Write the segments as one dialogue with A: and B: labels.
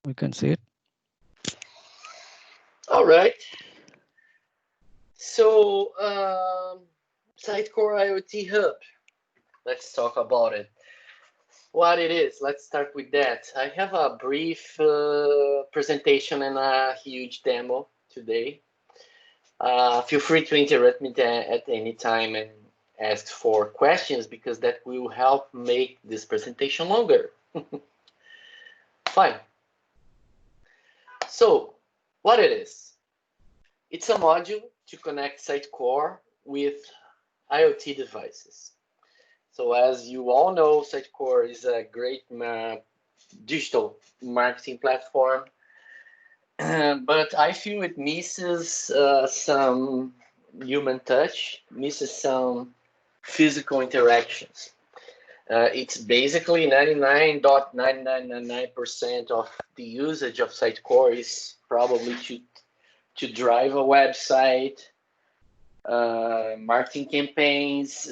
A: We can see it.
B: All right. So, Sitecore IoT Hub. Let's talk about it. What it is. Let's start with that. I have a brief presentation and a huge demo today. Feel free to interrupt me at any time and ask for questions because that will help make this presentation longer. Fine. So, what it is? It's a module to connect Sitecore with IoT devices. So as you all know, Sitecore is a great digital marketing platform, but I feel it misses some human touch, misses some physical interactions. It's basically 99.9999% of the usage of Sitecore is probably to drive a website, marketing campaigns,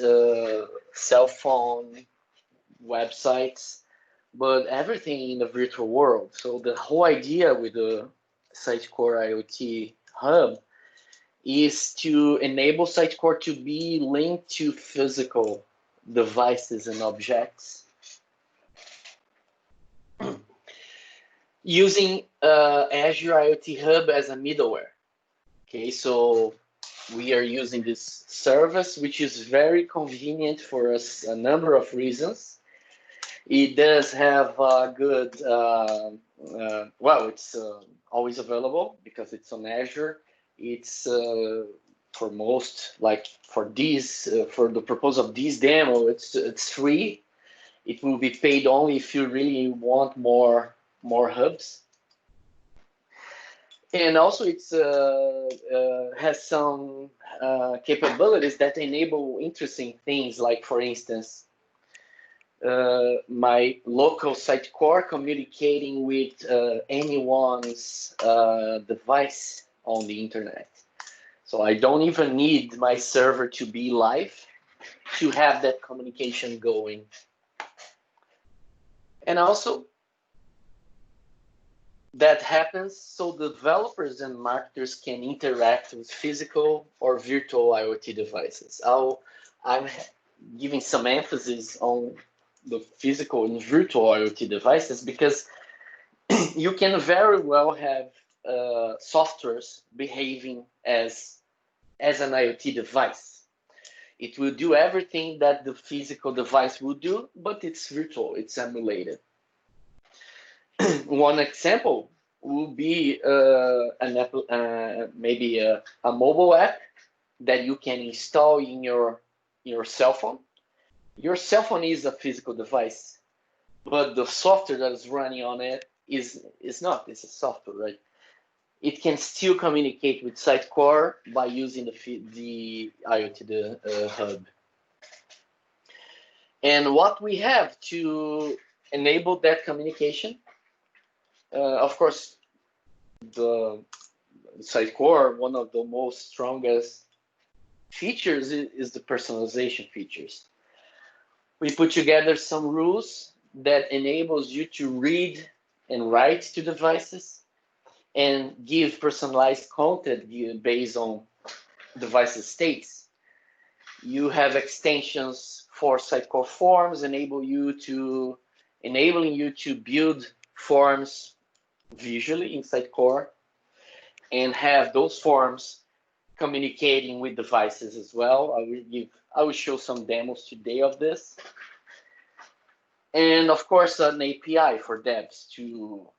B: cell phone websites, but everything in the virtual world. So the whole idea with the Sitecore IoT Hub is to enable Sitecore to be linked to physical devices and objects using Azure IoT Hub as a middleware. Okay, so we are using this service, which is very convenient for us a number of reasons. It does have a good, well, it's always available because it's on Azure. It's for most, like for these, for the purpose of this demo, it's free. It will be paid only if you really want more hubs. And also it's has some capabilities that enable interesting things, like for instance, my local Sitecore communicating with anyone's device on the internet. So I don't even need my server to be live to have that communication going. And also that happens so developers and marketers can interact with physical or virtual IoT devices. I'm giving some emphasis on the physical and virtual IoT devices because you can very well have softwares behaving as an IoT device. It will do everything that the physical device will do, but it's virtual, it's emulated. One example would be maybe a mobile app that you can install in your cell phone. Your cell phone is a physical device, but the software that is running on it is not. It's a software, right? It can still communicate with Sitecore by using the IoT hub. And what we have to enable that communication, of course, the Sitecore, one of the most strongest features is the personalization features. We put together some rules that enables you to read and write to devices and give personalized content based on devices states. You have extensions for Sitecore forms, enabling you to build forms visually in Sitecore and have those forms communicating with devices as well. I will show some demos today of this. And of course, an API for devs you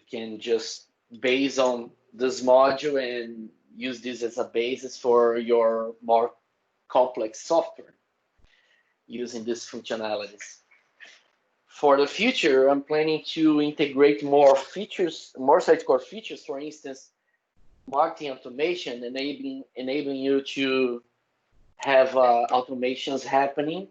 B: can just base on this module and use this as a basis for your more complex software using these functionalities. For the future, I'm planning to integrate more features, more Sitecore features, for instance, marketing automation, enabling you to have automations happening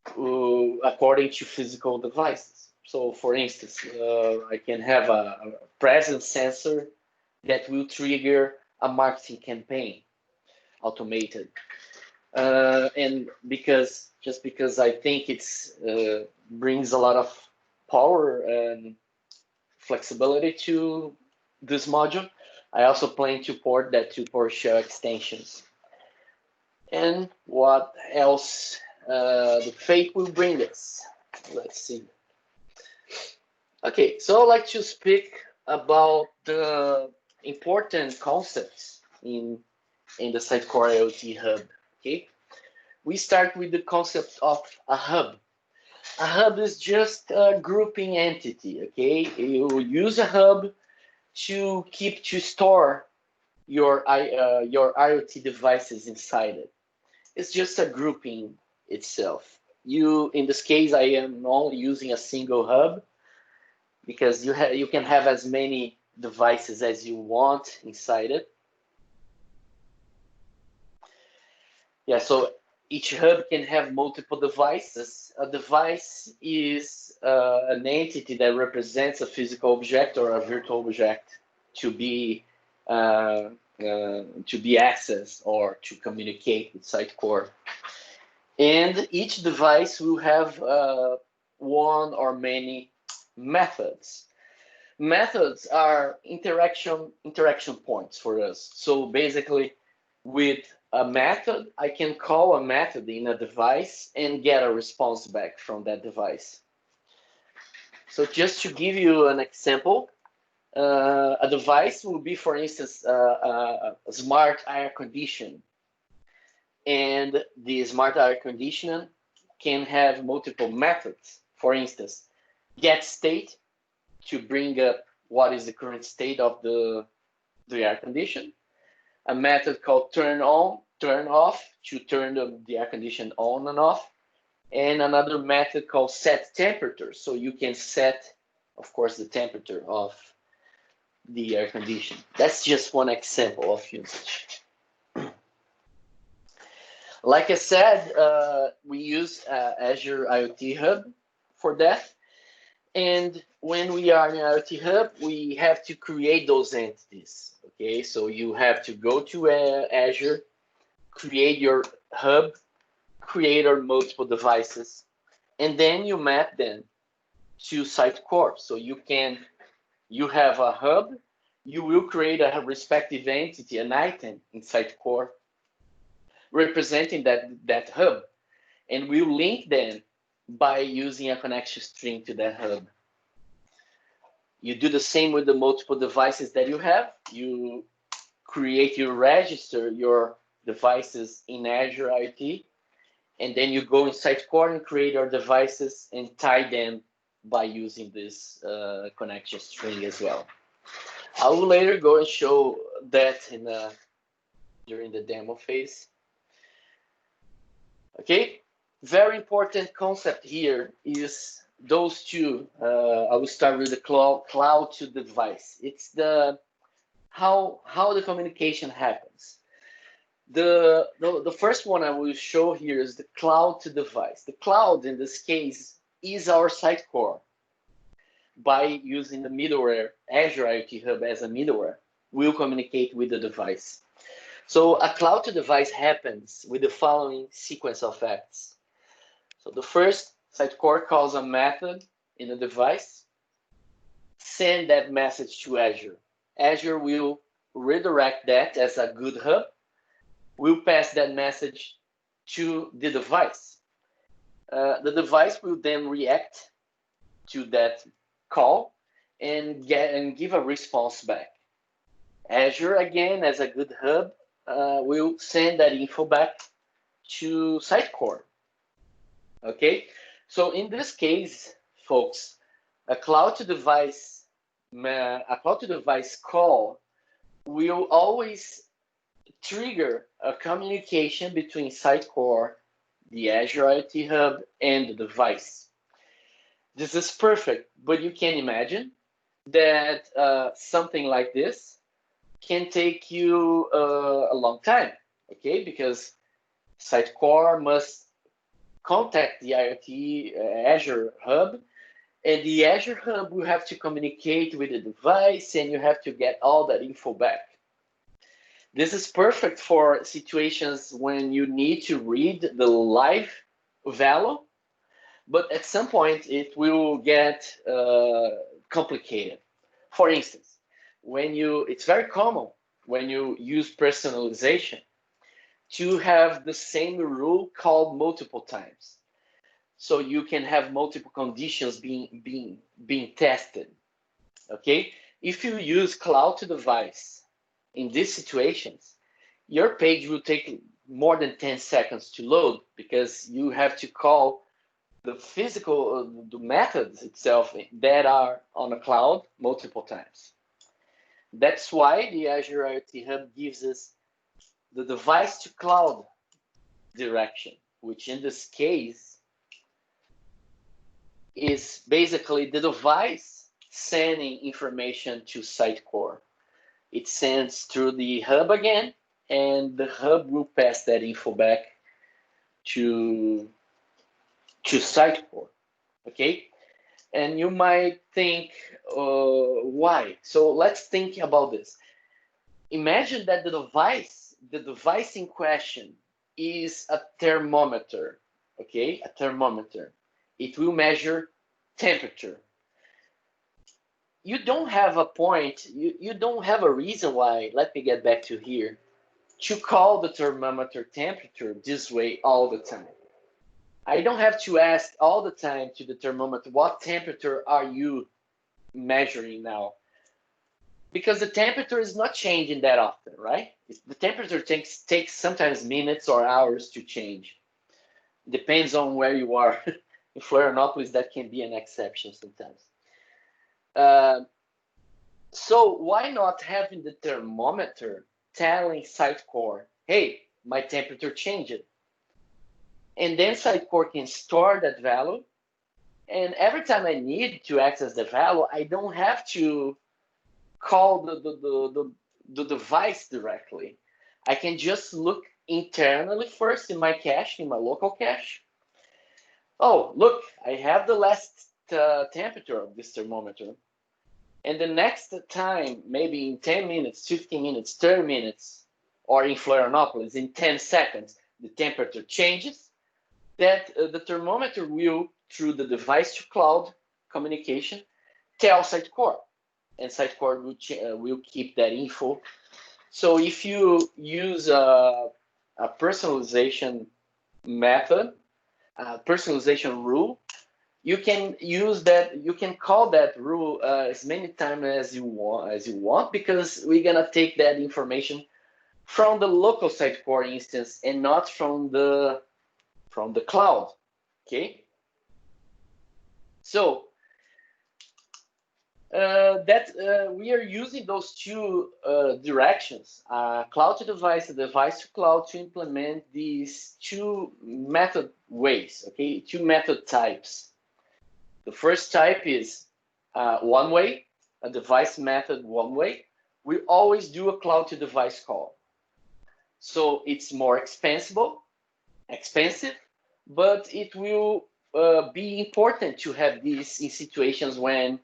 B: according to physical devices. So for instance, I can have a presence sensor that will trigger a marketing campaign automated. And because I think it's brings a lot of power and flexibility to this module. I also plan to port that to PowerShell extensions. And what else the fate will bring us? Let's see. Okay, so I'd like to speak about the important concepts in the Sitecore IoT Hub. Okay, we start with the concept of a hub. A hub is just a grouping entity. Okay, you use a hub to store your IoT devices inside it. It's just a grouping itself. In this case, I am only using a single hub because you can have as many devices as you want inside it. Yeah, so each hub can have multiple devices. A device is an entity that represents a physical object or a virtual object to be accessed or to communicate with Sitecore. And each device will have one or many methods. Methods are interaction points for us. So basically, with a method, I can call a method in a device and get a response back from that device. So just to give you an example, a device will be, for instance, a smart air conditioner. And the smart air conditioner can have multiple methods. For instance, get state to bring up what is the current state of the air conditioner. A method called turn on, turn off to turn the air conditioner on and off. And another method called set temperature. So you can set, of course, the temperature of the air conditioner. That's just one example of usage. Like I said, we use Azure IoT Hub for that. And when we are in IoT Hub, we have to create those entities. Okay, so you have to go to Azure, create your hub, create our multiple devices, and then you map them to Sitecore. So you have a hub, you will create a respective entity, an item in Sitecore, representing that hub, and we'll link them by using a connection string to that hub. You do the same with the multiple devices that you have. You register your devices in Azure IoT, and then you go in Sitecore and create your devices and tie them by using this connection string as well. I will later go and show that during the demo phase. Okay, very important concept here is those two. I will start with the cloud to device. It's how the communication happens. The first one I will show here is the cloud to device. The cloud in this case is our Sitecore. By using the middleware, Azure IoT Hub as a middleware, we'll communicate with the device. So a cloud to device happens with the following sequence of acts. So the first, Sitecore calls a method in the device, send that message to Azure. Azure will redirect that as a good hub. We'll pass that message to the device. The device will then react to that call and give a response back. Azure, again, as a good hub, will send that info back to Sitecore. Okay, so in this case, folks, a cloud to device call will always trigger a communication between Sitecore, the Azure IoT Hub, and the device. This is perfect, but you can imagine that something like this can take you a long time, okay? Because Sitecore must contact the IoT Azure Hub, and the Azure Hub will have to communicate with the device, and you have to get all that info back. This is perfect for situations when you need to read the live value, but at some point it will get complicated. For instance, it's very common when you use personalization to have the same rule called multiple times. So you can have multiple conditions being tested. Okay, if you use cloud to device in these situations, your page will take more than 10 seconds to load because you have to call the physical the methods itself that are on a cloud multiple times. That's why the Azure IoT Hub gives us the device to cloud direction, which in this case is basically the device sending information to Sitecore. It sends through the hub again, and the hub will pass that info back to Sitecore. Okay, and you might think, why? So let's think about this. Imagine that the device in question is a thermometer. Okay, a thermometer. It will measure temperature. You don't have a point, you don't have a reason why, let me get back to here, to call the thermometer temperature this way all the time. I don't have to ask all the time to the thermometer, what temperature are you measuring now? Because the temperature is not changing that often, right? The temperature takes sometimes minutes or hours to change. Depends on where you are. In Florianopolis, that can be an exception sometimes. So why not having the thermometer telling Sitecore, hey, my temperature changed? And then Sitecore can store that value. And every time I need to access the value, I don't have to call the device directly. I can just look internally first in my cache, in my local cache. Oh, look, I have the last temperature of this thermometer. And the next time, maybe in 10 minutes, 15 minutes, 30 minutes, or in Florianopolis, in 10 seconds, the temperature changes, that the thermometer will, through the device to cloud communication, tell Sitecore. And Sitecore will keep that info. So if you use a personalization method, a personalization rule, you can use that. You can call that rule as many times as you want, because we're gonna take that information from the local Sitecore instance and not from the cloud. Okay. So we are using those two directions, cloud to device and device to cloud, to implement these two method ways. Okay, two method types. The first type is one way, a device method one way. We always do a cloud to device call. So it's more expensive, but it will be important to have this in situations when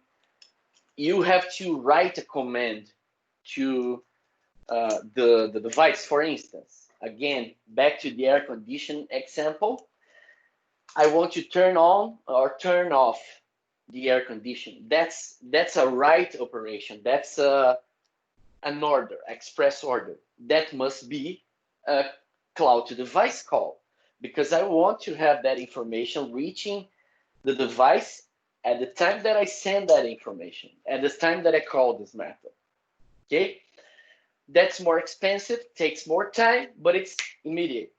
B: you have to write a command to the device. For instance, again, back to the air condition example, I want to turn on or turn off the air condition. That's a write operation. That's an order, express order. That must be a cloud to device call, because I want to have that information reaching the device at the time that I send that information, at the time that I call this method. Okay, that's more expensive, takes more time, but it's immediate.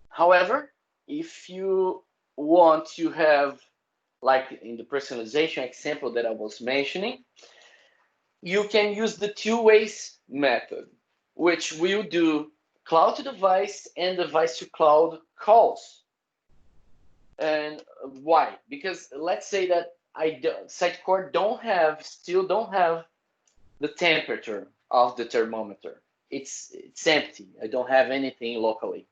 B: However, if you want to have, like in the personalization example that I was mentioning, you can use the two ways method, which will do cloud to device and device to cloud calls. And why? Because let's say that Sitecore still don't have the temperature of the thermometer. It's empty. I don't have anything locally.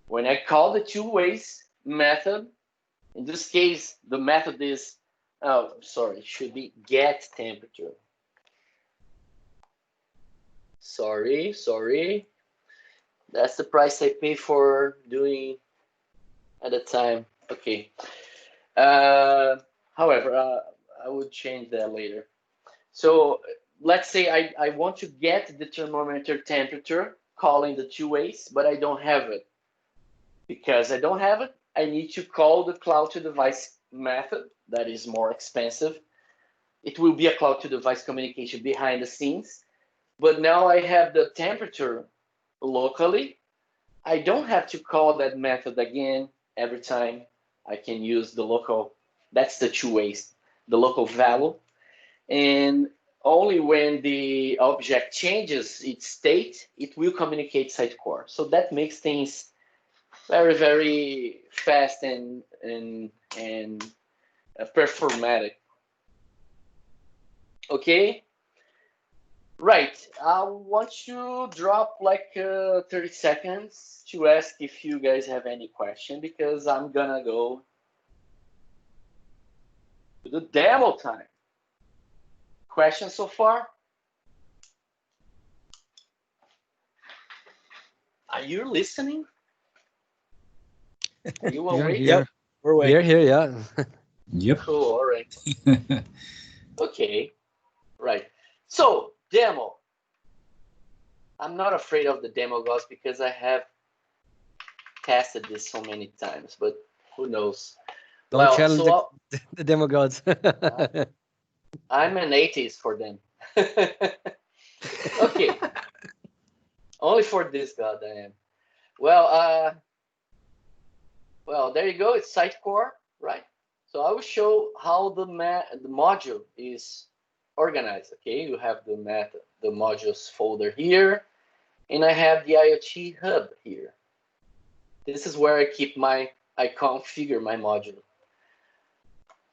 B: When I call the two ways method, in this case, the method is, should be get temperature. Sorry. That's the price I pay for doing at the time. Okay. However, I would change that later. So let's say I want to get the thermometer temperature calling the two ways, but I don't have it. Because I don't have it, I need to call the cloud to device method that is more expensive. It will be a cloud to device communication behind the scenes. But now I have the temperature locally. I don't have to call that method again every time. I can use the local, that's the two ways, the local value. And only when the object changes its state, it will communicate Sitecore. So that makes things very, very fast and performatic. Okay, right. I want to drop like 30 seconds to ask if you guys have any question, because I'm gonna go to the demo time. Questions so far? Are you listening? Are you awake?
A: Yep, we're awake.
C: We're here, yeah.
D: Yep.
B: Cool, all right. Okay, right. So, demo. I'm not afraid of the demo, guys, because I have tested this so many times, but who knows?
C: Don't
B: Well,
C: challenge
B: so
C: the demo gods.
B: I'm an atheist for them. Okay, only for this god I am. Well, there you go. It's Sitecore, right? So I will show how the module is organized. Okay, you have the modules folder here, and I have the IoT Hub here. This is where I configure my module.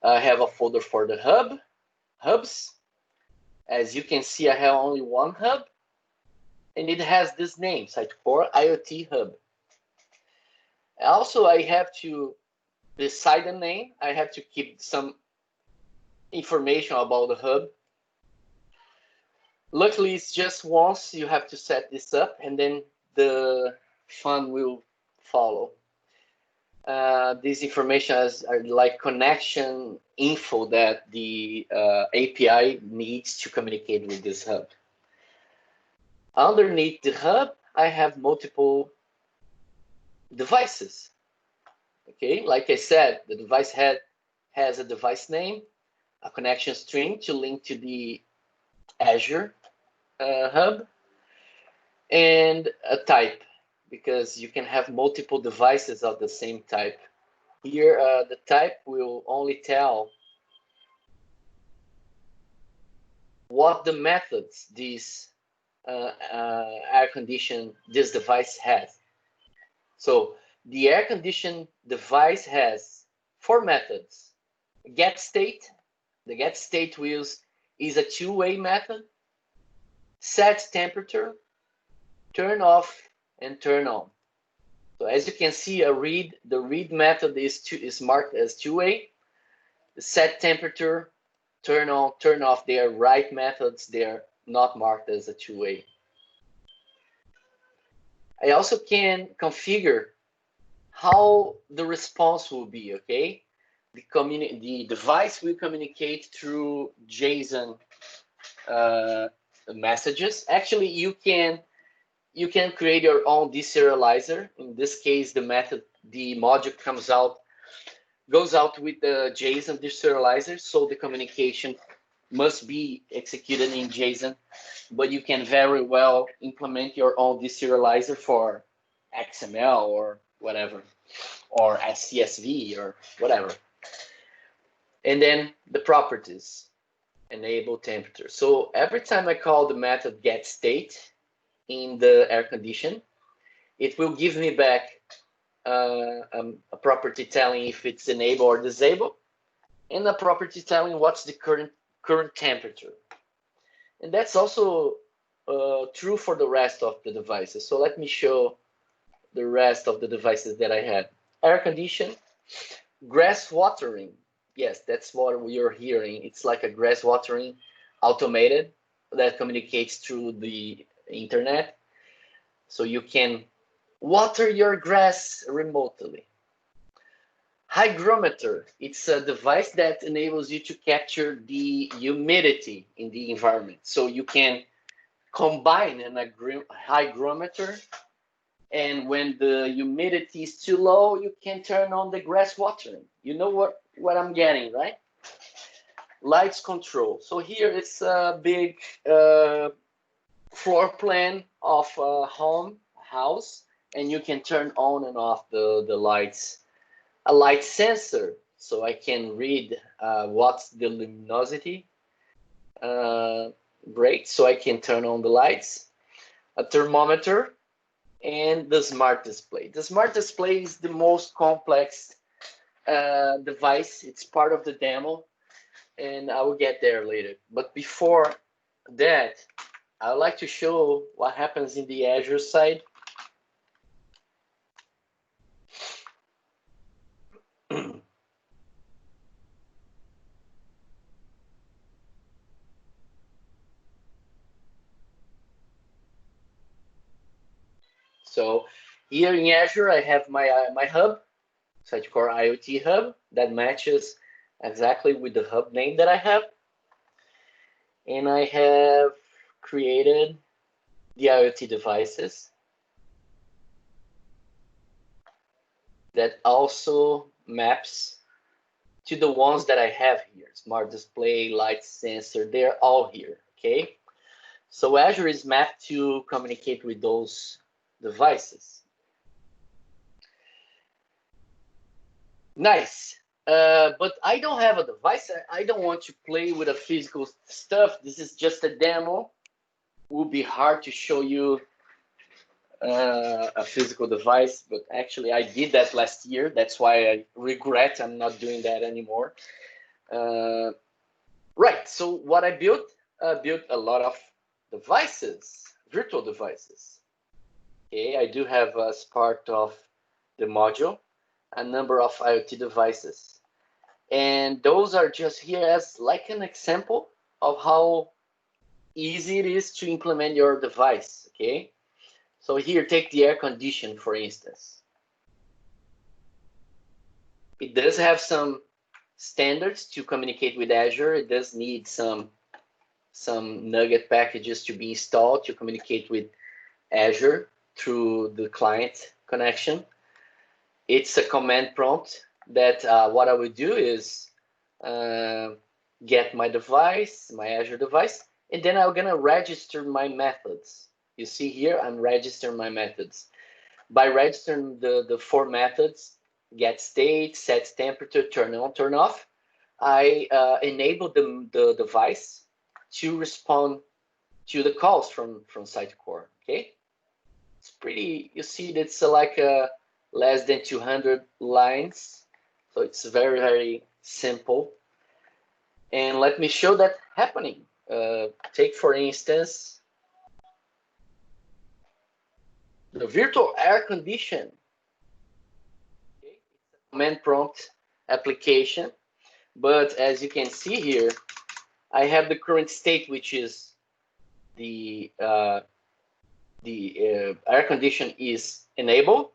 B: I have a folder for the hubs. As you can see, I have only one hub, and it has this name, Sitecore IoT Hub. Also, I have to, beside the name, I have to keep some information about the hub. Luckily, it's just once you have to set this up, and then the fun will follow. This information are like connection info that the API needs to communicate with this hub. Underneath the hub, I have multiple devices. Okay, like I said, the device head has a device name, a connection string to link to the Azure hub, and a type, because you can have multiple devices of the same type. Here, the type will only tell what the methods this air condition this device has. So the air condition device has 4 methods. Get state. The get state is a two-way method. Set temperature, turn off, and turn on. So as you can see, the read method is marked as two-way. The set temperature, turn on, turn off, they are write methods. They are not marked as a two-way. I also can configure how the response will be. Okay, the device will communicate through JSON messages. Actually, you can create your own deserializer. In this case, the module goes out with the JSON deserializer, so the communication must be executed in JSON, but you can very well implement your own deserializer for XML or whatever, or CSV or whatever. And then the properties, enable temperature. So every time I call the method get state in the air condition, it will give me back a property telling if it's enabled or disabled, and a property telling what's the current temperature. And that's also true for the rest of the devices. So let me show the rest of the devices that I had. Air condition, grass watering. Yes, that's what we are hearing. It's like a grass watering automated that communicates through the internet. So you can water your grass remotely. Hygrometer, it's a device that enables you to capture the humidity in the environment. So you can combine an hygrometer, and when the humidity is too low, you can turn on the grass watering. You know what I'm getting, right? Lights control. So here it's a big floor plan of a house, and you can turn on and off the lights. A light sensor, so I can read what's the luminosity rate, so I can turn on the lights. A thermometer, and the smart display. The smart display is the most complex device. It's part of the demo, and I will get there later. But before that, I would like to show what happens in the Azure side. So here in Azure, I have my hub, Sitecore IoT Hub, that matches exactly with the hub name that I have. And I have created the IoT devices that also maps to the ones that I have here. Smart display, light sensor, they're all here, okay? So Azure is mapped to communicate with those devices. Nice. But I don't have a device. I don't want to play with a physical stuff. This is just a demo. It would be hard to show you a physical device, but actually I did that last year. That's why I regret I'm not doing that anymore. Right, so what I built a lot of devices, virtual devices. Okay, I do have as part of the module a number of IoT devices. And those are just here as like an example of how easy it is to implement your device, okay? So here, take the air condition, for instance. It does have some standards to communicate with Azure. It does need some Nugget packages to be installed to communicate with Azure through the client connection. It's a command prompt that what I would do is get my device, my Azure device, and then I'm gonna register my methods. You see here, I'm registering my methods. By registering the 4 methods, get state, set temperature, turn on, turn off, I enable the device to respond to the calls from Sitecore, okay? It's pretty, you see that's like less than 200 lines. So it's very, very simple. And let me show that happening. Take, for instance, the virtual air condition. Okay? It's a command prompt application. But as you can see here, I have the current state, which is the air condition is enabled,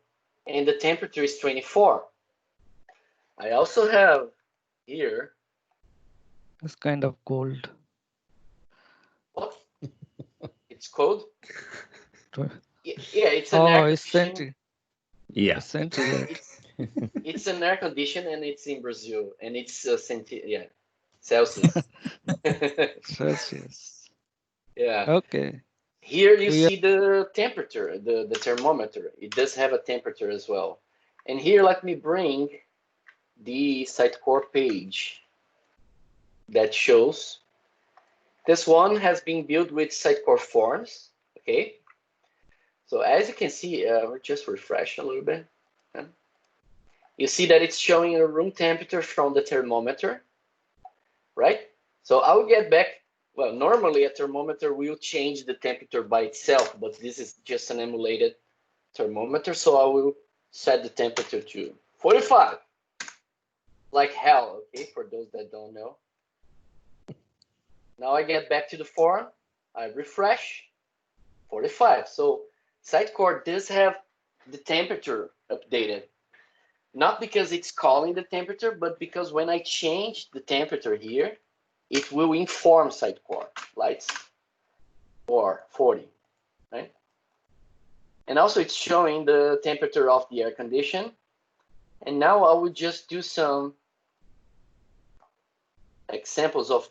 B: and the temperature is 24. I also have here.
A: It's kind of cold.
B: What? It's cold? Yeah, it's an
A: Oh,
B: air
A: it's
B: condition.
C: Yeah.
A: It's centigrade.
B: It's an air condition, and it's in Brazil, and it's Celsius.
A: Celsius.
B: Yeah.
A: Okay.
B: Here you
A: We are,
B: see the temperature, the thermometer. It does have a temperature as well. And here, let me bring the Sitecore page that shows. This one has been built with Sitecore forms, okay? So as you can see, we'll just refresh a little bit. You see that it's showing a room temperature from the thermometer, right? So I will get back. Well, normally a thermometer will change the temperature by itself, but this is just an emulated thermometer. So I will set the temperature to 45, like hell, okay, for those that don't know. Now I get back to the form, I refresh, 45. So Sitecore does have the temperature updated. Not because it's calling the temperature, but because when I change the temperature here, it will inform Sitecore lights or 40, right? And also it's showing the temperature of the air condition. And now I will just do some examples of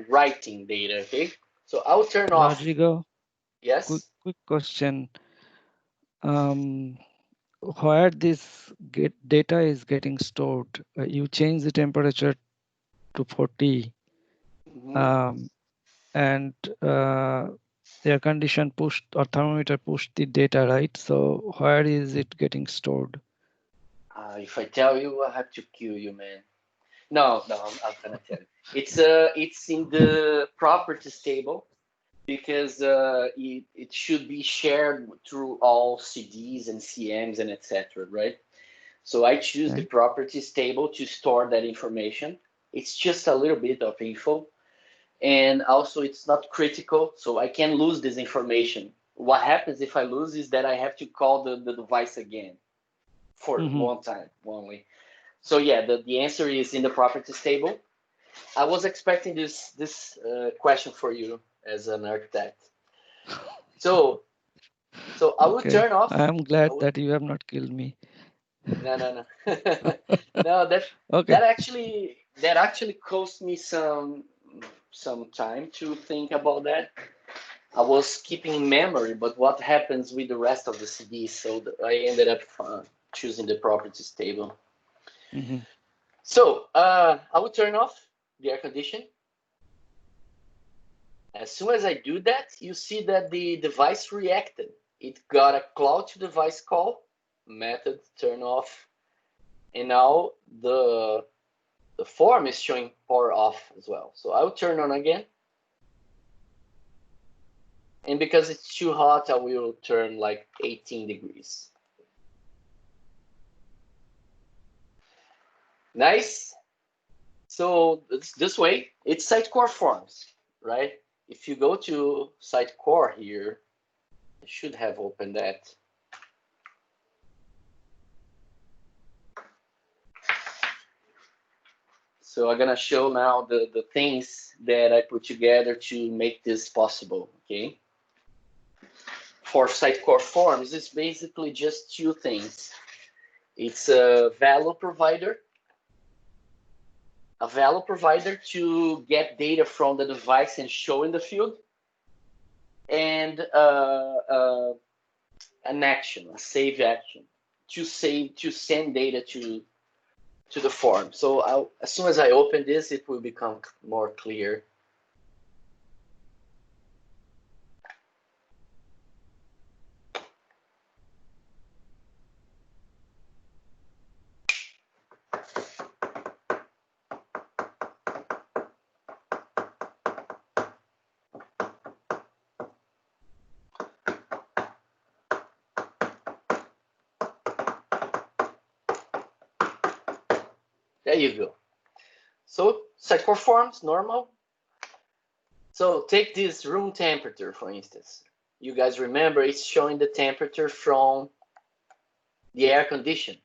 B: writing data, okay? So I'll turn off,
A: Rodrigo,
B: yes?
A: quick question. Um, where this data is getting stored? You change the temperature to 40,
B: Mhm.
A: and air condition pushed or thermometer pushed the data, right? So where is it getting stored?
B: If I tell you, I have to kill you, man. No, I'm gonna tell you. It's in the properties table because it should be shared through all CDs and CMs and etc. Right? So I choose the
A: Okay.
B: properties table to store that information. It's just a little bit of info, and also it's not critical, so I can lose this information. What happens if I lose is that I have to call the device again for
A: Mm-hmm.
B: one time only. So yeah, the answer is in the properties table. I was expecting this question for you as an architect. So I will
A: Okay.
B: turn off.
A: I'm
B: I
A: glad
B: will,
A: that you have not killed me.
B: no. No,
A: Okay.
B: that actually cost me some time to think about that. I was keeping in memory, but what happens with the rest of the CDs? So I ended up choosing the properties table.
A: Mm-hmm.
B: So I will turn off the air condition. As soon as I do that, you see that the device reacted. It got a cloud to device call, method turn off, and now the form is showing power off as well. So I'll turn on again. And because it's too hot, I will turn like 18 degrees. Nice. So this way, it's Sitecore forms, right? If you go to Sitecore here, I should have opened that. So I'm gonna show now the things that I put together to make this possible, okay? For Sitecore forms, it's basically just two things. It's a value provider to get data from the device and show in the field, and an action, a save action, to send data to the form. So as soon as I open this, it will become more clear. There you go. So Sitecore forms, normal. So take this room temperature, for instance. You guys remember it's showing the temperature from the air condition.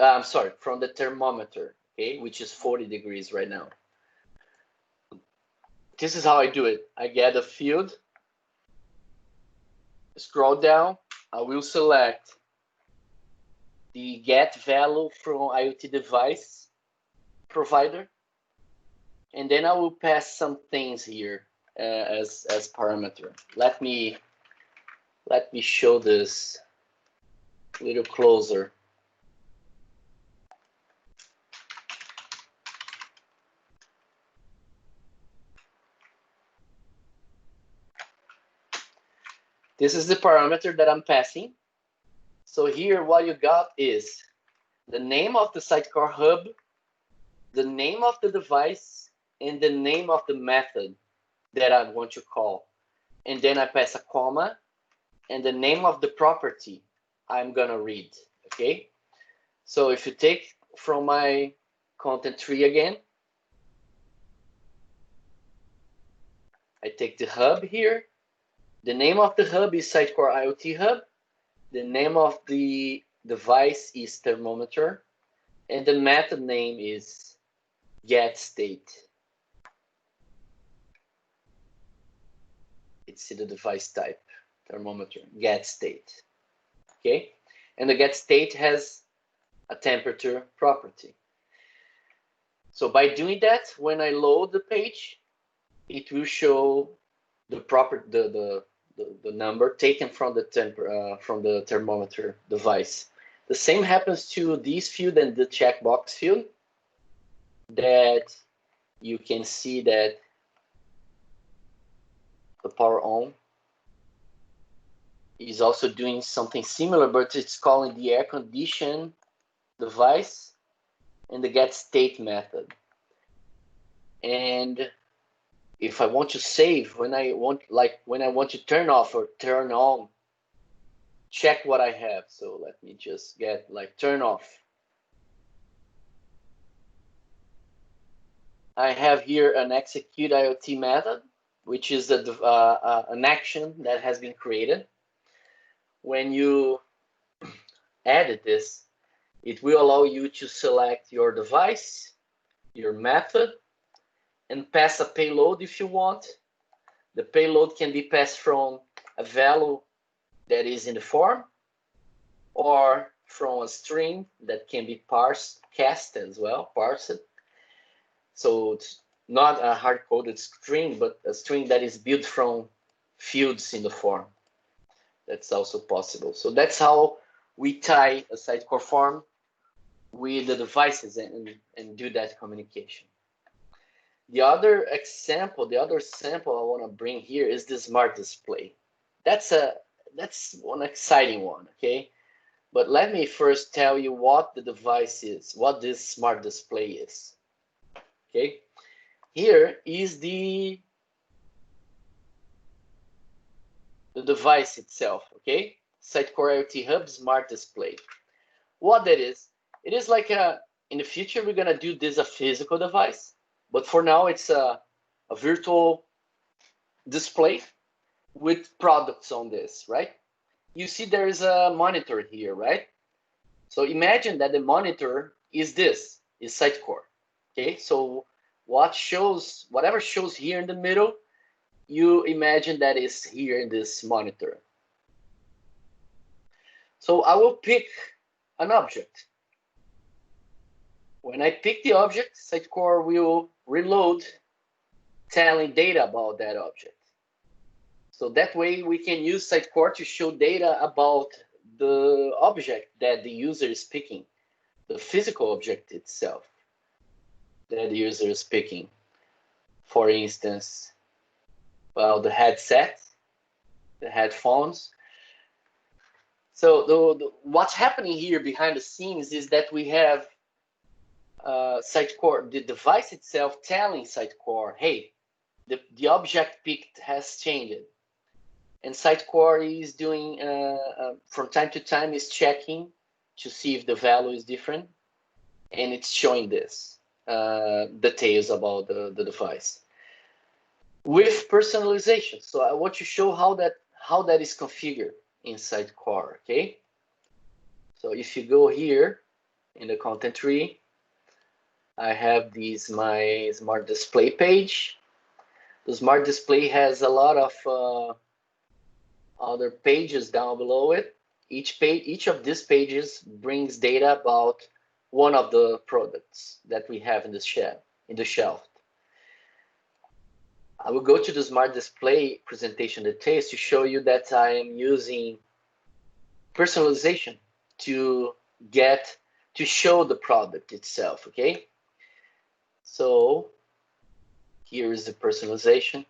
B: I'm sorry, from the thermometer, okay, which is 40 degrees right now. This is how I do it. I get a field, scroll down, I will select the get value from IoT device provider, and then I will pass some things here as parameter. Let me show this a little closer. This is the parameter that I'm passing. So here what you got is the name of the Sitecore Hub, the name of the device, and the name of the method that I want to call. And then I pass a comma and the name of the property I'm gonna read, okay? So if you take from my content tree again, I take the hub here. The name of the hub is Sitecore IoT Hub. The name of the device is thermometer. and the method name is getState. It's the device type, thermometer, getState. Okay, and the getState has a temperature property. So by doing that, when I load the page, it will show the number taken from the thermometer device. The same happens to this field and the checkbox field, that you can see that the power on is also doing something similar, but it's calling the air condition device and the getState method. And if I want to save, when I want to turn off or turn on, check what I have. So let me just get turn off. I have here an execute IoT method, which is an action that has been created. When you edit this, it will allow you to select your device, your method, and pass a payload if you want. The payload can be passed from a value that is in the form, or from a string that can be cast as well, parsed. So it's not a hard-coded string, but a string that is built from fields in the form. That's also possible. So that's how we tie a Sitecore form with the devices and do that communication. The other sample I want to bring here is the smart display. That's one exciting one, okay? But let me first tell you what the device is, what this smart display is. Okay, here is the device itself. Okay, Sitecore IoT Hub Smart Display. What that is? It is like in the future we're gonna do this a physical device, but for now it's a virtual display with products on this, right? You see there is a monitor here, right? So imagine that the monitor is Sitecore. Okay, so whatever shows here in the middle, you imagine that is here in this monitor. So I will pick an object. When I pick the object, Sitecore will reload, telling data about that object. So that way we can use Sitecore to show data about the object that the user is picking, the physical object itself that the user is picking. For instance, well, the headset, the headphones. So what's happening here behind the scenes is that we have Sitecore, the device itself, telling Sitecore, hey, the object picked has changed. And Sitecore is doing, from time to time, is checking to see if the value is different. And it's showing this details about the device with personalization. So I want to show how that is configured in Sitecore. Okay. So if you go here in the content tree, I have my smart display page. The smart display has a lot of other pages down below it. Each of these pages brings data about one of the products that we have in the shelf. I will go to the smart display presentation details to show you that I am using personalization to show the product itself. Okay, so here is the personalization.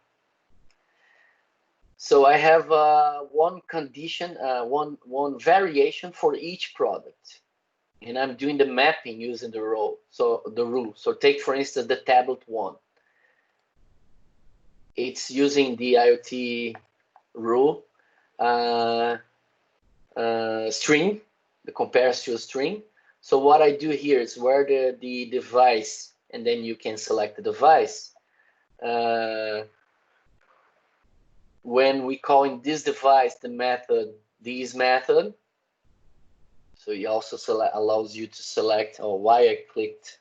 B: So I have one condition, one variation for each product, and I'm doing the mapping using the rule. So take for instance the tablet one. It's using the IoT rule string, the compares to a string. So what I do here is where the device, and then you can select the device. When we call in this device the method, this method, So it also allows you to select, oh, why I clicked.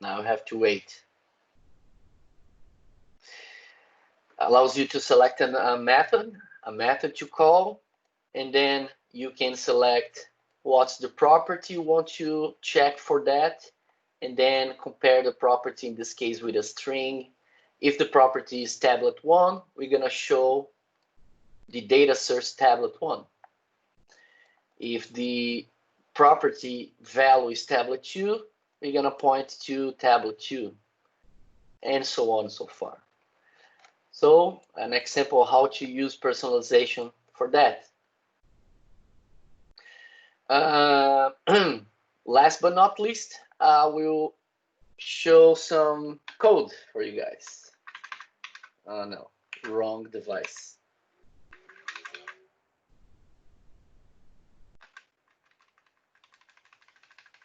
B: Now I have to wait. Allows you to select a method to call, and then you can select what's the property you want to check for that, and then compare the property, in this case, with a string. If the property is tablet1, we're going to show the data source tablet1. If the property value is tablet2, we're going to point to tablet2, and so on and so far. So an example of how to use personalization for that. Last but not least, I will show some code for you guys. Oh no, wrong device.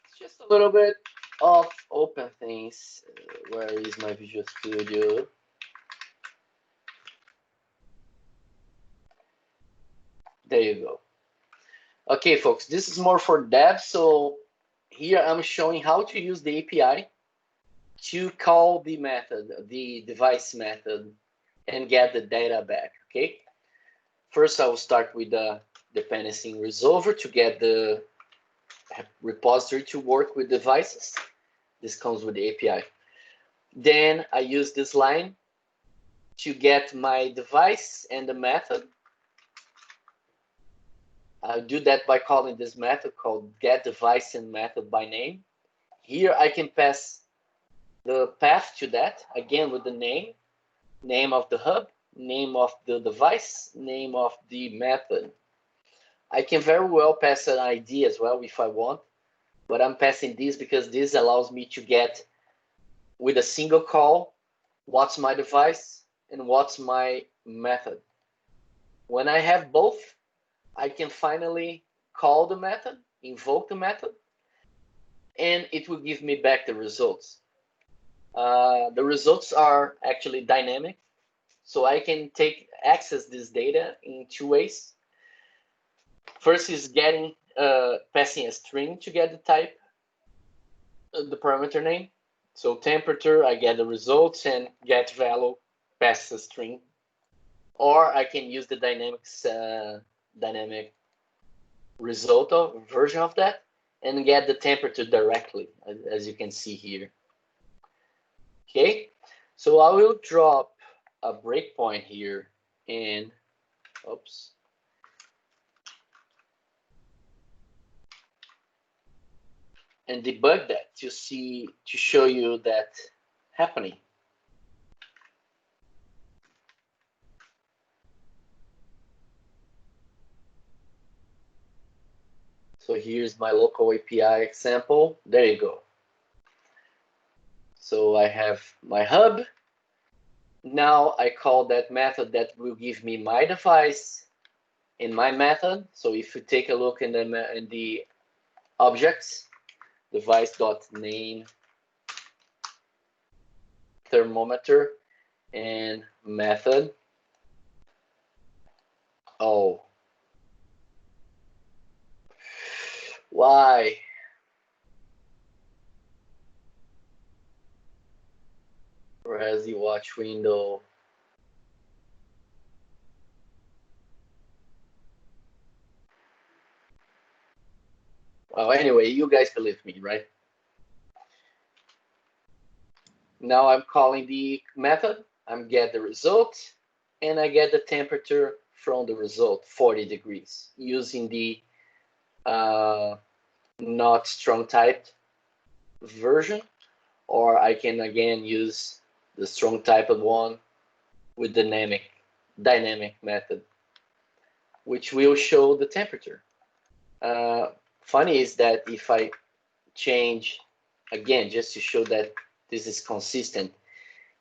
B: It's just a little bit of open things. Where is my Visual Studio? There you go. Okay, folks, this is more for devs. So here I'm showing how to use the API to call the method, the device method, and get the data back, okay? First, I will start with the dependency resolver to get the repository to work with devices. This comes with the API. Then I use this line to get my device and the method. I'll do that by calling this method called getDevice and method by name. Here I can pass the path to that, again with the name of the hub, name of the device, name of the method. I can very well pass an ID as well if I want, but I'm passing this because this allows me to get, with a single call, what's my device and what's my method. When I have both, I can finally call the method, invoke the method, and it will give me back the results. The results are actually dynamic, so I can access this data in two ways. First is passing a string to get the type, the parameter name. So temperature, I get the results, and get value, pass a string. Or I can use the dynamic result version of that and get the temperature directly, as you can see here. Okay, so I will drop a breakpoint here and and debug that to show you that happening. So here's my local API example. There you go. So I have my hub. Now I call that method that will give me my device in my method. So if you take a look in the objects, device.name, thermometer, and method. Oh, why? Where's the watch window? Well, anyway, you guys believe me, right? Now I'm calling the method. I'm get the result, and I get the temperature from the result, 40 degrees, using the not strong typed version, or I can again use the strong typed one with dynamic method, which will show the temperature. Funny is that if I change, again, just to show that this is consistent,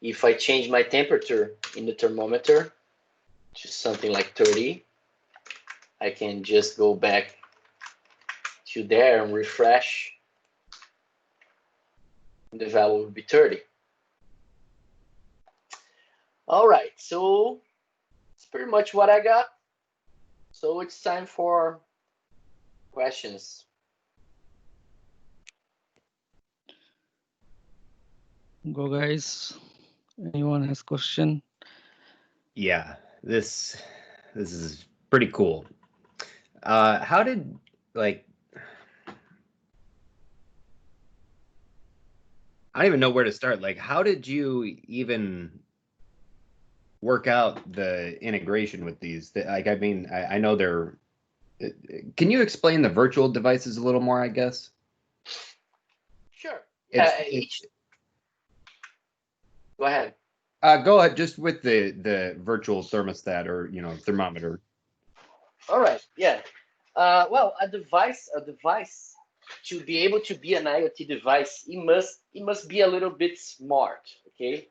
B: if I change my temperature in the thermometer to something like 30, I can just go back to there and refresh. The value will be 30. All right, so it's pretty much what I got. So it's time for questions.
A: Go guys. Anyone has question?
C: Yeah, this is pretty cool. How did, like, I don't even know where to start. Like, how did you even work out the integration with these? Like, I mean, I know they're. Can you explain the virtual devices a little more, I guess?
B: Sure.
C: It's
B: Go ahead.
C: Go ahead, just with the virtual thermostat or, you know, thermometer.
B: All right. Yeah. Well, a device to be able to be an IoT device, it must be a little bit smart. Okay.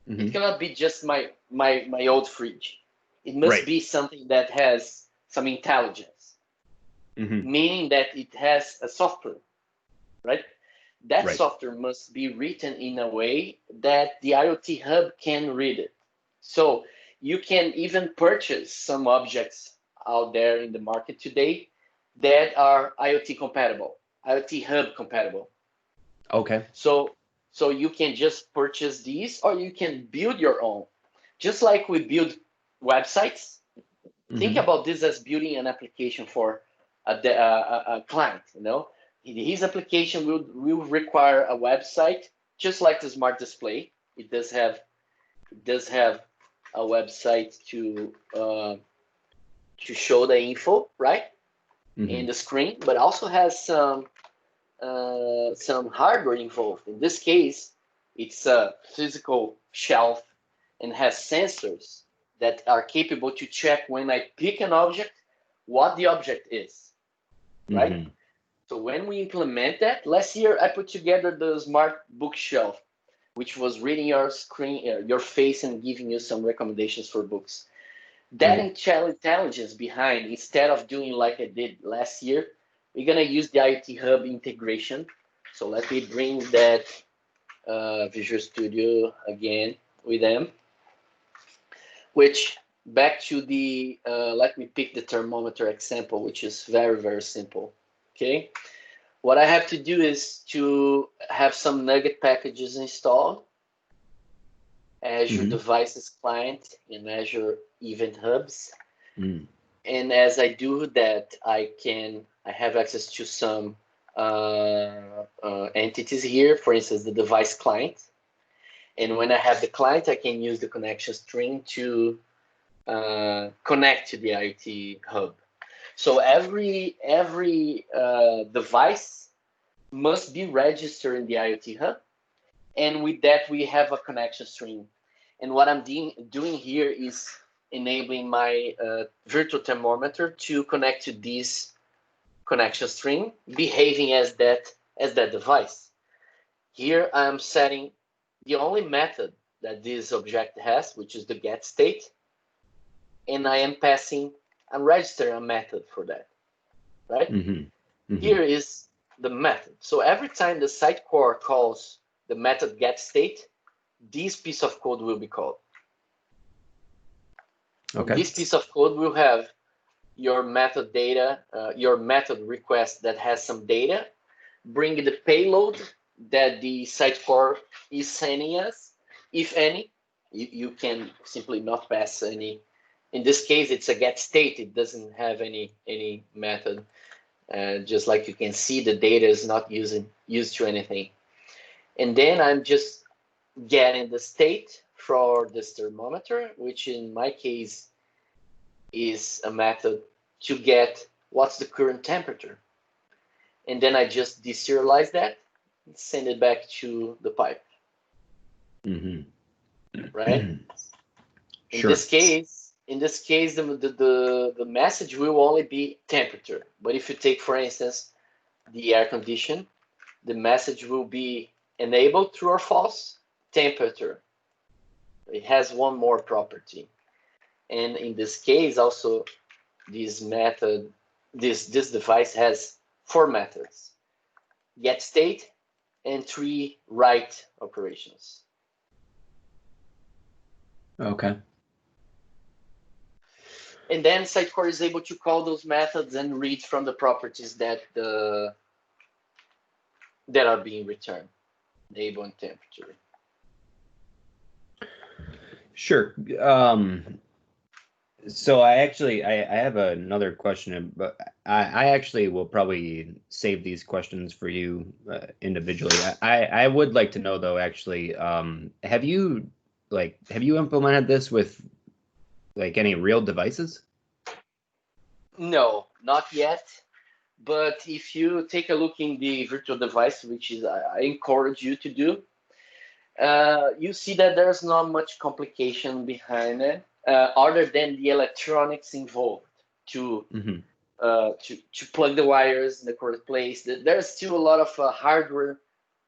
B: It cannot be just my old fridge. It must be something that has some intelligence, meaning that it has a software, right? That software must be written in a way that the IoT Hub can read it. So you can even purchase some objects out there in the market today that are IoT compatible, IoT Hub compatible.
C: Okay.
B: So you can just purchase these, or you can build your own. Just like we build websites, think about this as building an application for a client. You know, his application will require a website, just like the smart display. It does have a website to show the info, right, in the screen, but also has some hardware involved. In this case, it's a physical shelf and has sensors that are capable to check when I pick an object, what the object is, right? So when we implement that, last year I put together the smart bookshelf, which was reading your screen, your face, and giving you some recommendations for books. That intelligence behind, instead of doing like I did last year, we're gonna use the IoT Hub integration. So let me bring that Visual Studio again with them. Which, back to the, let me pick the thermometer example, which is very, very simple. Okay. What I have to do is to have some Nugget packages installed, Azure Devices Client and Azure Event Hubs. And as I do that, I have access to some entities here, for instance, the device client. And when I have the client, I can use the connection string to connect to the IoT Hub. So every device must be registered in the IoT Hub. And with that, we have a connection string. And what I'm doing here is enabling my virtual thermometer to connect to this connection string, behaving as that device. Here I'm setting the only method that this object has, which is the get state, and I am passing and registering a method for that, right? Here is the method. So every time the Sitecore calls the method get state, this piece of code will be called. Okay. This piece of code will have your method data, your method request that has some data, bring the payload that the Sitecore is sending us, if any. You can simply not pass any. In this case, it's a get state. It doesn't have any method. Just like you can see, the data is not used to anything. And then I'm just getting the state for this thermometer, which in my case is a method to get what's the current temperature. And then I just deserialize that and send it back to the pipe. Right? Sure. In this case, the message will only be temperature. But if you take, for instance, the air condition, the message will be enabled, true or false, temperature. It has one more property. And in this case, also, this method, this device has 4 methods: get state and 3 write operations.
C: Okay.
B: And then Sitecore is able to call those methods and read from the properties that are being returned, label and temperature.
C: Sure. So I have another question, but I actually will probably save these questions for you individually. I would like to know though, actually, have you implemented this with like any real devices?
B: No, not yet. But if you take a look in the virtual device, which is I encourage you to do, you see that there's not much complication behind it, other than the electronics involved to
C: Mm-hmm.
B: to plug the wires in the correct place. There's still a lot of hardware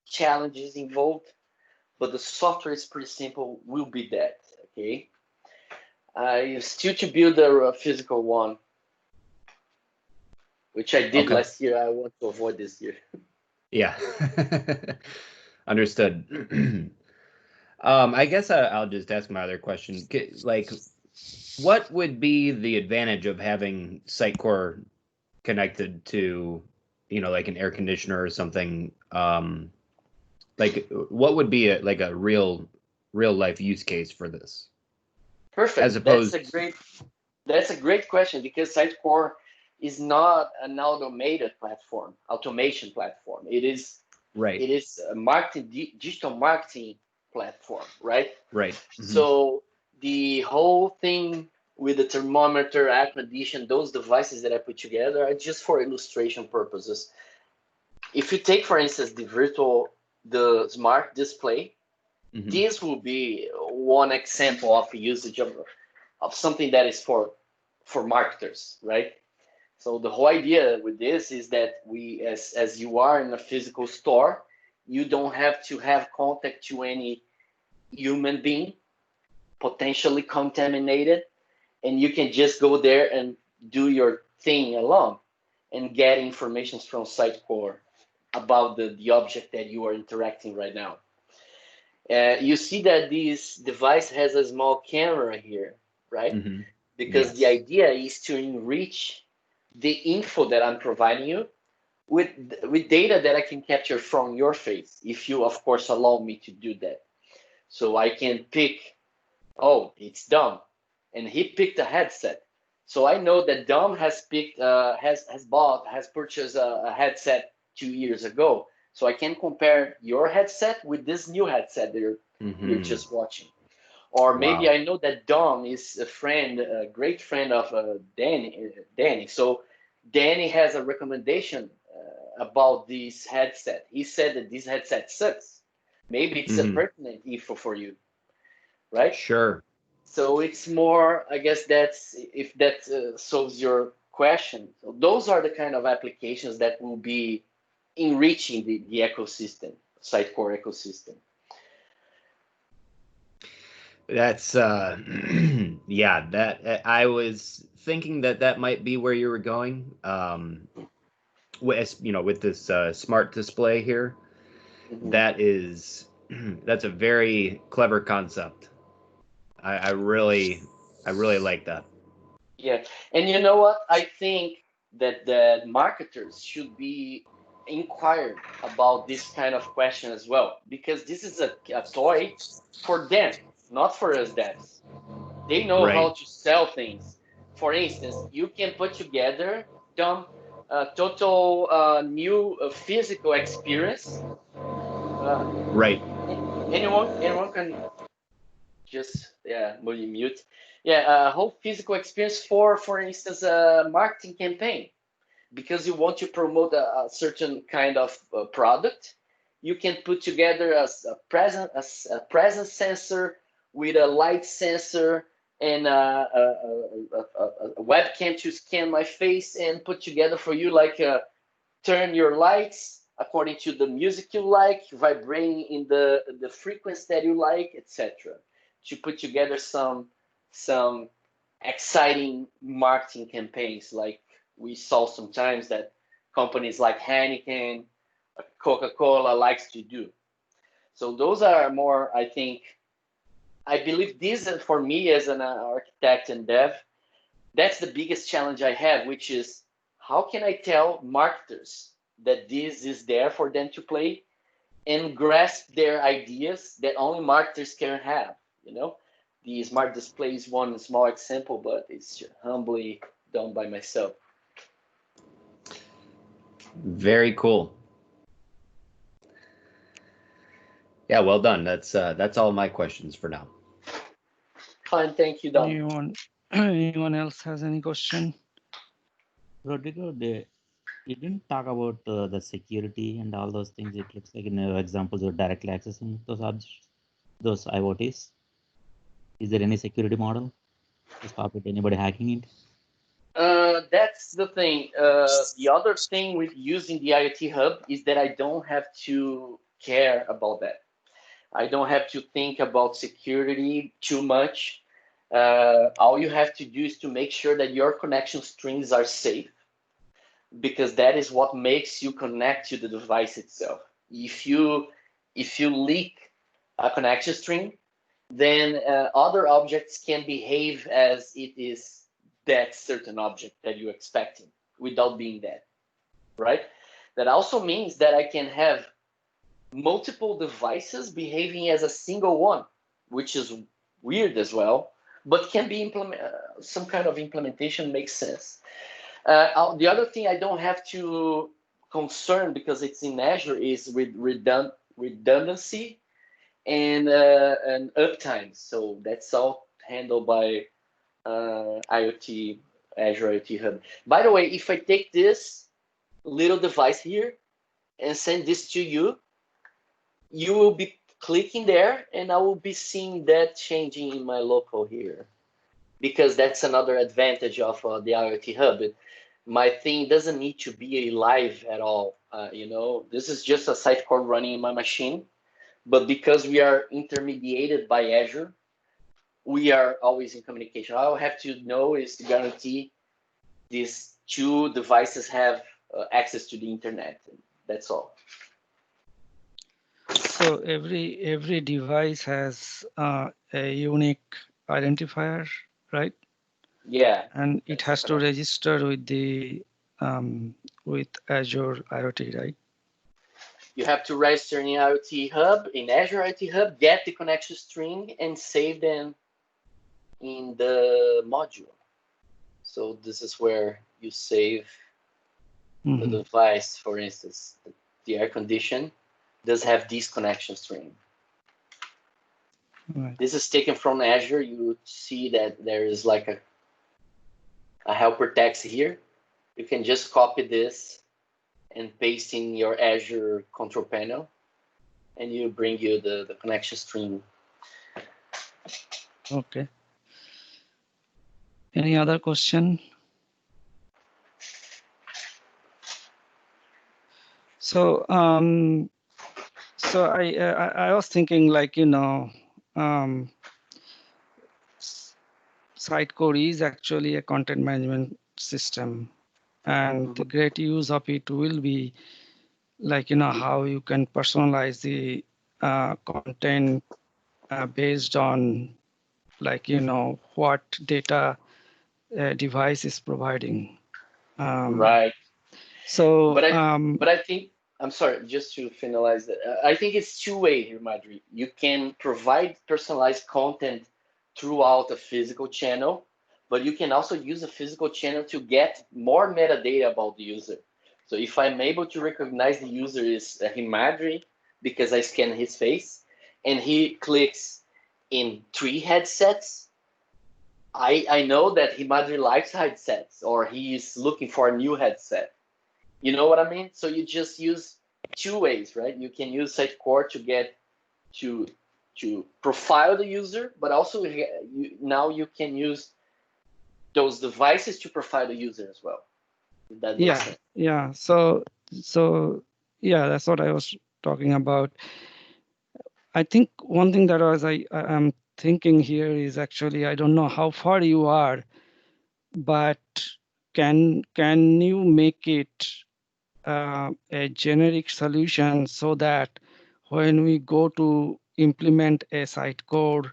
B: challenges involved, but the software is pretty simple. Will be that, okay? Still to build a physical one, which I did
C: Okay.
B: last year. I want to avoid this year.
C: Yeah. Understood. I guess I'll just ask my other question. Like, what would be the advantage of having Sitecore connected to, like an air conditioner or something? Like, what would be a real life use case for this? As
B: Perfect.
C: opposed,
B: That's a great question, because Sitecore is not an automation platform. It is
C: right,
B: a digital marketing platform, right?
C: right. Mm-hmm.
B: So the whole thing with the thermometer, air condition, those devices that I put together are just for illustration purposes. If you take, for instance, the smart display,
C: Mm-hmm.
B: this will be one example of usage of something that is for marketers, right? So the whole idea with this is that we, as you are in a physical store, you don't have to have contact to any human being potentially contaminated, and you can just go there and do your thing alone and get information from Sitecore about the object that you are interacting right now. You see that this device has a small camera here, right?
C: Mm-hmm.
B: Because the
C: Yes.
B: idea is to enrich the info that I'm providing you with data that I can capture from your face, if you, of course, allow me to do that. So I can pick, oh, it's Dom, and he picked a headset. So I know that Dom has picked, has purchased a headset 2 years ago. So I can compare your headset with this new headset that we're
C: Mm-hmm.
B: just watching. Or maybe
C: Wow.
B: I know that Dom is a friend, a great friend of Danny. Danny. So Danny has a recommendation about this headset. He said that this headset sucks. Maybe it's a
C: Mm-hmm.
B: pertinent info for you, right?
C: Sure.
B: So it's more, I guess that's if that solves your question. So those are the kind of applications that will be enriching the ecosystem, Sitecore ecosystem.
C: That's yeah, that I was thinking that might be where you were going. With this smart display here,
B: Mhm.
C: that is that's a very clever concept. I really like that.
B: Yeah, and you know what? I think that the marketers should be inquired about this kind of question as well, because this is a toy for them, not for us devs. They know how
C: Right.
B: to sell things. For instance, you can put together some total new physical experience. Uh,
C: Right.
B: anyone can just mute. Yeah, a whole physical experience for instance, a marketing campaign, because you want to promote a certain kind of product. You can put together a presence sensor with a light sensor and a webcam to scan my face and put together for you, like turn your lights according to the music you like, vibrating in the frequency that you like, etc. To put together some exciting marketing campaigns, like we saw sometimes that companies like Heineken, Coca-Cola likes to do. So those are more, I believe these are, for me as an architect and dev, that's the biggest challenge I have, which is how can I tell marketers that this is there for them to play and grasp their ideas that only marketers can have, you know? The smart display is one small example, but it's humbly done by myself.
C: Very cool. Yeah, well done. That's all my questions for now.
B: Fine, thank you, Don.
A: Anyone else has any question?
D: Rodrigo, you didn't talk about the security and all those things. It looks like in your examples you're directly accessing those objects, those IoTs. Is there any security model to stop it anybody hacking it?
B: That's the thing. The other thing with using the IoT Hub is that I don't have to care about that. I don't have to think about security too much. All you have to do is to make sure that your connection strings are safe, because that is what makes you connect to the device itself. If you leak a connection string, then other objects can behave as it is that certain object that you're expecting without being that, right? That also means that I can have multiple devices behaving as a single one, which is weird as well, but can be some kind of implementation makes sense. The other thing I don't have to concern because it's in Azure is with redundancy and uptime. So that's all handled by IoT, Azure IoT Hub. By the way, if I take this little device here and send this to you, you will be clicking there and I will be seeing that changing in my local here, because that's another advantage of the IoT Hub. My thing doesn't need to be live at all. This is just a Sitecore running in my machine, but because we are intermediated by Azure, we are always in communication. All I have to know is to guarantee these two devices have access to the internet. That's all.
A: So every device has a unique identifier, right?
B: Yeah.
A: And it has to register with the with Azure IoT, right?
B: You have to register in IoT Hub, in Azure IoT Hub, get the connection string, and save them in the module. So this is where you save the device. For instance, the air condition does have this connection string.
A: Right.
B: This is taken from Azure. You see that there is like a helper text here. You can just copy this and paste in your Azure control panel, and you bring you the connection string.
A: Okay. Any other question? So I was thinking, like, Sitecore is actually a content management system, and the great use of it will be like, how you can personalize the content based on, like, what data device is providing.
B: Right.
A: So,
B: but I think, I'm sorry, just to finalize that, I think it's two-way here, Madri. You can provide personalized content throughout a physical channel, but you can also use a physical channel to get more metadata about the user. So if I'm able to recognize the user is Himadri because I scan his face and he clicks in 3 headsets, I know that Himadri likes headsets or he's looking for a new headset. You know what I mean? So you just use two ways, right? You can use Sitecore to get to profile the user, but also now you can use those devices to profile the user as well. That makes sense.
A: Yeah. So yeah, that's what I was talking about. I think one thing that I'm thinking here is actually, I don't know how far you are, but can you make it a generic solution so that when we go to implement a Sitecore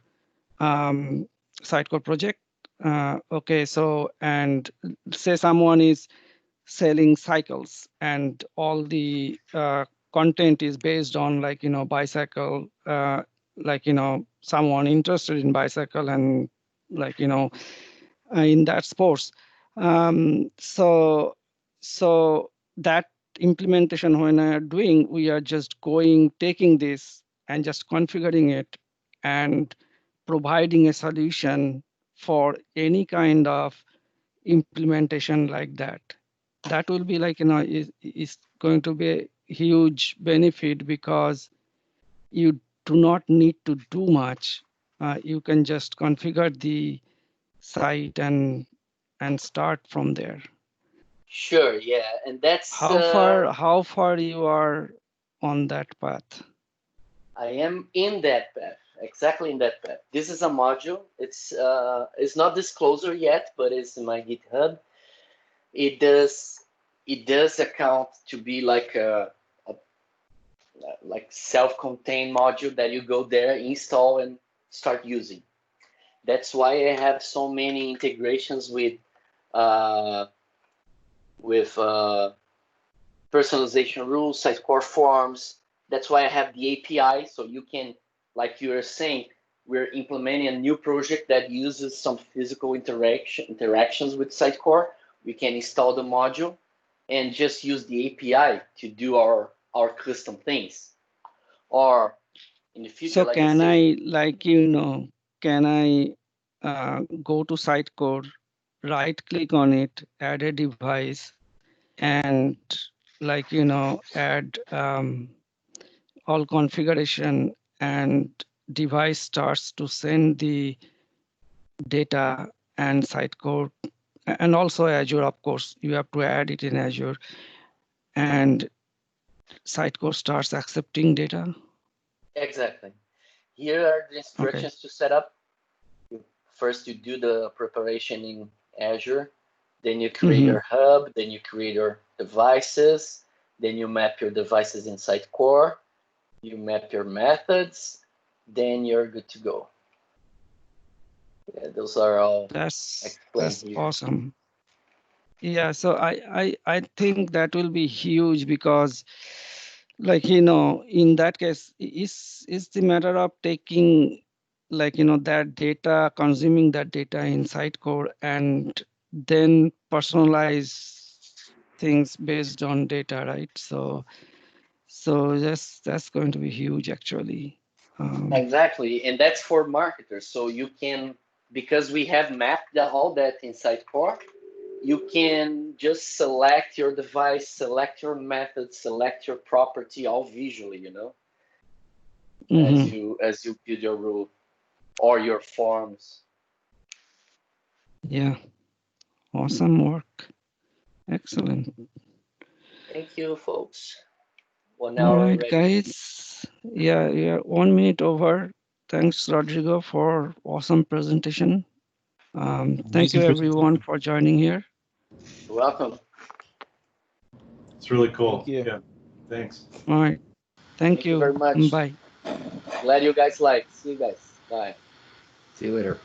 A: project, okay, so and say someone is selling cycles and all the content is based on like, bicycle, like, someone interested in bicycle and like, in that sports. So that implementation when I are doing, we are just taking this and just configuring it and providing a solution for any kind of implementation like that. That will be like, is going to be a huge benefit because you do not need to do much. You can just configure the site and start from there.
B: Sure, yeah, and that's
A: How far you are on that path?
B: I am in that path, exactly in that path. This is a module. It's not disclosure yet, but it's in my GitHub. It does account to be like a like self-contained module that you go there, install, and start using. That's why I have so many integrations with personalization rules, Sitecore forms. That's why I have the API, so you can, like you were saying, we're implementing a new project that uses some physical interactions with Sitecore. We can install the module and just use the API to do our custom things. Or in the future,
A: So
B: like
A: can
B: said,
A: I, like, can I go to Sitecore, right click on it, add a device, and like, add all configuration, and device starts to send the data and Sitecore, and also Azure, of course, you have to add it in Azure, and Sitecore starts accepting data.
B: exactly. Here are the instructions to set up. First, you do the preparation in Azure. Then you create your hub. Then you create your devices. Then you map your devices in Sitecore. You map your methods. Then you're good to go. Yeah, those are all explained here.
A: Awesome. Yeah, so I think that will be huge because, like, in that case, is the matter of taking, like, that data, consuming that data in Sitecore, and then personalize things based on data, right? So that's going to be huge, actually.
B: Exactly, and that's for marketers. So you can, because we have mapped all that in Sitecore, you can just select your device, select your method, select your property all visually, as you build your rule or your forms.
A: Yeah, awesome work. Excellent.
B: Thank you, folks. 1
A: All
B: hour
A: right,
B: already.
A: guys. Yeah, 1 minute over. Thanks, Rodrigo, for awesome presentation. Thank you, everyone, for joining here.
B: You're welcome.
E: It's really cool.
F: Thank you.
E: Yeah, thanks.
A: All right. Thank you.
B: Very much.
A: Bye.
B: Glad you guys liked. See you guys. Bye.
C: See you later.